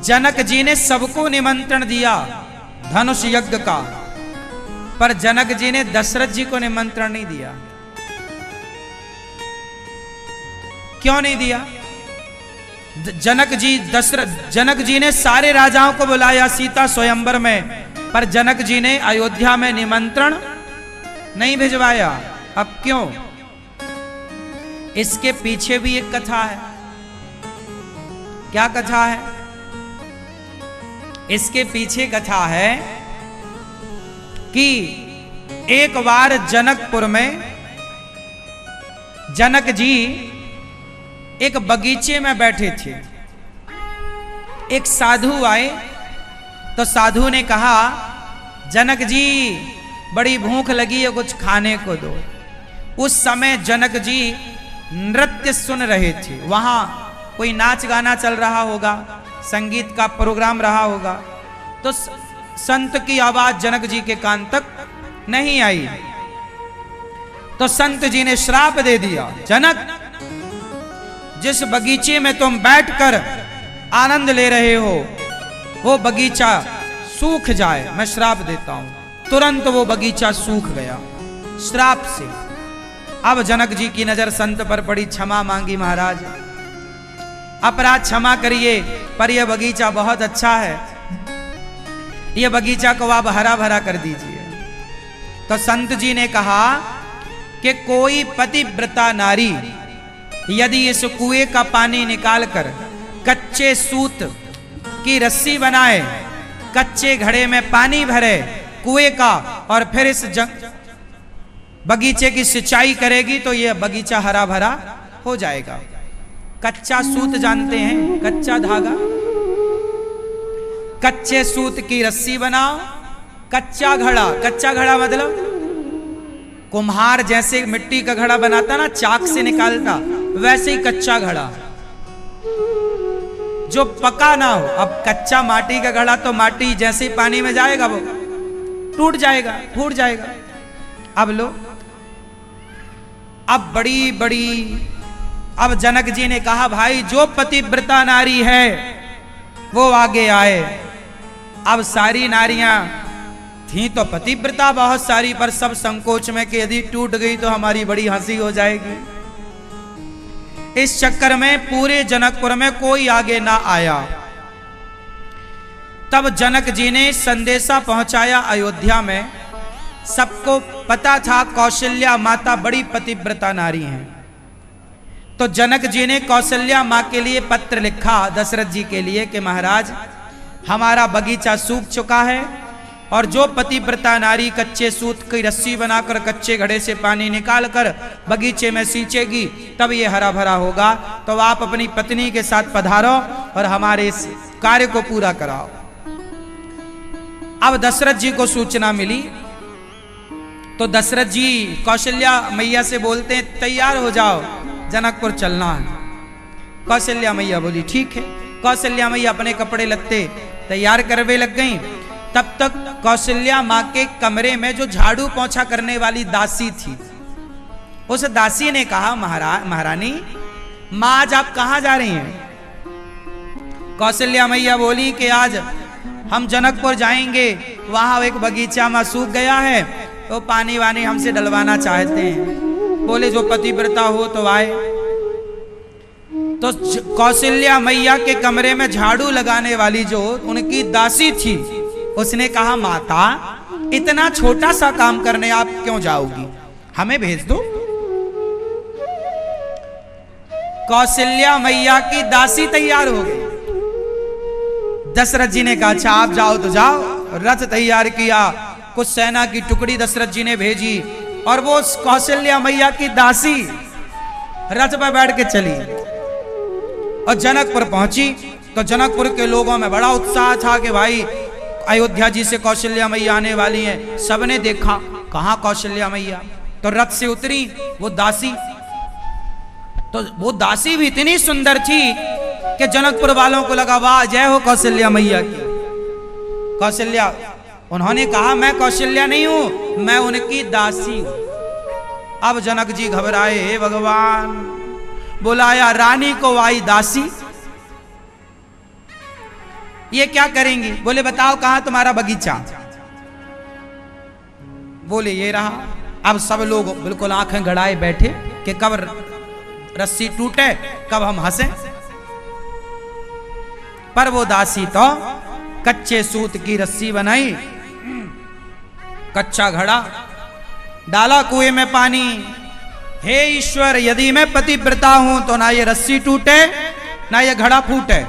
जनक जी ने सबको निमंत्रण दिया धनुष यज्ञ का, पर जनक जी ने दशरथ जी को निमंत्रण नहीं दिया। क्यों नहीं दिया? जनक जी ने सारे राजाओं को बुलाया सीता स्वयंवर में, पर जनक जी ने अयोध्या में निमंत्रण नहीं भिजवाया। अब क्यों? इसके पीछे भी एक कथा है। क्या कथा है? इसके पीछे कथा है कि एक बार जनकपुर में जनक जी एक बगीचे में बैठे थे। एक साधु आए तो साधु ने कहा, जनक जी बड़ी भूख लगी है, कुछ खाने को दो। उस समय जनक जी नृत्य सुन रहे थे। वहां कोई नाच गाना चल रहा होगा, संगीत का प्रोग्राम रहा होगा, तो संत की आवाज जनक जी के कान तक नहीं आई। तो संत जी ने श्राप दे दिया, जनक जिस बगीचे में तुम बैठकर आनंद ले रहे हो वो बगीचा सूख जाए, मैं श्राप देता हूं। तुरंत वो बगीचा सूख गया श्राप से। अब जनक जी की नजर संत पर पड़ी, क्षमा मांगी, महाराज अपराध क्षमा करिए, पर यह बगीचा बहुत अच्छा है, यह बगीचा को आप हरा भरा कर दीजिए। तो संत जी ने कहा कि कोई पतिव्रता नारी यदि इस कुएं का पानी निकालकर कच्चे सूत की रस्सी बनाए, कच्चे घड़े में पानी भरे कुएं का, और फिर इस बगीचे की सिंचाई करेगी तो यह बगीचा हरा भरा हो जाएगा। कच्चा सूत जानते हैं, कच्चा धागा, कच्चे सूत की रस्सी बनाओ, कच्चा घड़ा मतलब कुम्हार जैसे मिट्टी का घड़ा बनाता ना, चाक से निकालता, वैसे ही कच्चा घड़ा जो पका ना हो। अब कच्चा माटी का घड़ा तो माटी जैसे ही पानी में जाएगा वो टूट जाएगा, फूट जाएगा। अब लो, अब अब जनक जी ने कहा, भाई जो पतिव्रता नारी है वो आगे आए। अब सारी नारियां थी तो पतिव्रता बहुत सारी, पर सब संकोच में कि यदि टूट गई तो हमारी बड़ी हंसी हो जाएगी। इस चक्कर में पूरे जनकपुर में कोई आगे ना आया। तब जनक जी ने संदेशा पहुंचाया अयोध्या में। सबको पता था कौशल्या माता बड़ी पतिव्रता नारी हैं। तो जनक जी ने कौशल्या माँ के लिए पत्र लिखा दशरथ जी के लिए कि महाराज हमारा बगीचा सूख चुका है, और जो पतिव्रता नारी कच्चे सूत की रस्सी बनाकर कच्चे घड़े से पानी निकालकर बगीचे में सींचेगी तब ये हरा भरा होगा। तो आप अपनी पत्नी के साथ पधारो और हमारे इस कार्य को पूरा कराओ। अब दशरथ जी को सूचना मिली तो दशरथ जी कौशल्या मैया से बोलते हैं, तैयार हो जाओ, जनकपुर चलना है। कौशल्या मैया बोली ठीक है। कौशल्या मैया अपने कपड़े लत्ते तैयार करवे लग गईं। तब तक कौशल्या माँ के कमरे में जो झाड़ू पोंछा करने वाली दासी थी, उस दासी ने कहा, महारानी माँ आज आप कहाँ जा रही हैं? कौशल्या मैया बोली कि आज हम जनकपुर जाएंगे, वहां एक बगीचा में सूख गया है तो पानी वानी हमसे डलवाना चाहते हैं। बोले जो पतिव्रता हो तो आए। तो कौशल्या मैया के कमरे में झाड़ू लगाने वाली जो उनकी दासी थी, उसने कहा, माता इतना छोटा सा काम करने आप क्यों जाओगी, हमें भेज दो। कौशल्या मैया की दासी तैयार हो गई। दशरथ जी ने कहा, अच्छा आप जाओ तो जाओ। रथ तैयार किया, कुछ सेना की टुकड़ी दशरथ जी ने भेजी, और वो कौशल्या मैया की दासी रथ पर बैठ के चली और जनकपुर पहुंची। तो जनकपुर के लोगों में बड़ा उत्साह था कि भाई अयोध्या जी से कौशल्या मैया आने वाली हैं। सबने देखा, कहां कौशल्या मैया। तो रथ से उतरी वो दासी। तो वो दासी भी इतनी सुंदर थी कि जनकपुर वालों को लगा, वाह जय हो कौशल्या मैया की। कौशल्या, उन्होंने कहा, मैं कौशल्या नहीं हूं, मैं उनकी दासी हूं। अब जनक जी घबराए, हे भगवान, बुलाया रानी को आई दासी। ये क्या करेंगी? बोले बताओ कहां तुम्हारा बगीचा? बोले ये रहा। अब सब लोग बिल्कुल आंखें गड़ाए बैठे कि कब रस्सी टूटे, कब हम हंसे। पर वो दासी तो कच्चे सूत की रस्सी बनाई, कच्चा घड़ा डाला कुएं में पानी। हे ईश्वर, यदि मैं पतिव्रता हूं तो ना ये रस्सी टूटे ना ये घड़ा फूटे।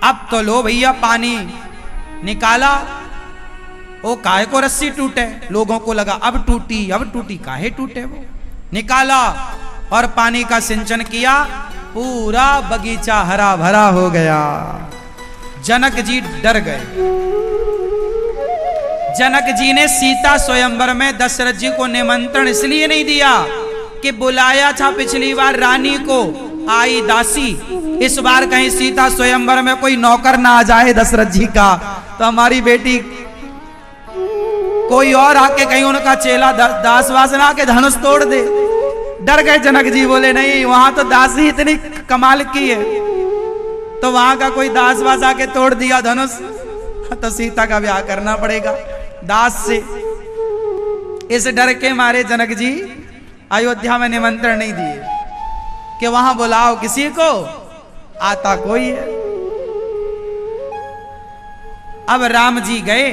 अब तो लो भैया पानी निकाला, ओ काहे को रस्सी टूटे? लोगों को लगा अब टूटी, काहे टूटे? वो निकाला और पानी का सिंचन किया, पूरा बगीचा हरा भरा हो गया। जनक जी डर गए। जनक जी ने सीता स्वयंवर में दशरथ जी को निमंत्रण इसलिए नहीं दिया कि बुलाया था पिछली बार रानी को, आई दासी, इस बार कहीं सीता स्वयंवर में कोई नौकर ना आ जाए दशरथ जी का, तो हमारी बेटी कोई और आके कहीं उनका चेला दास वास ना आके धनुष तोड़ दे। डर गए जनक जी, बोले नहीं, वहां तो दासी इतनी कमाल की है, तो वहां का कोई दास वास आके तोड़ दिया धनुष तो सीता का ब्याह करना पड़ेगा दास से। इस डर के मारे जनक जी अयोध्या में निमंत्रण नहीं दिए कि वहां बुलाओ किसी को, आता कोई है। अब राम जी गए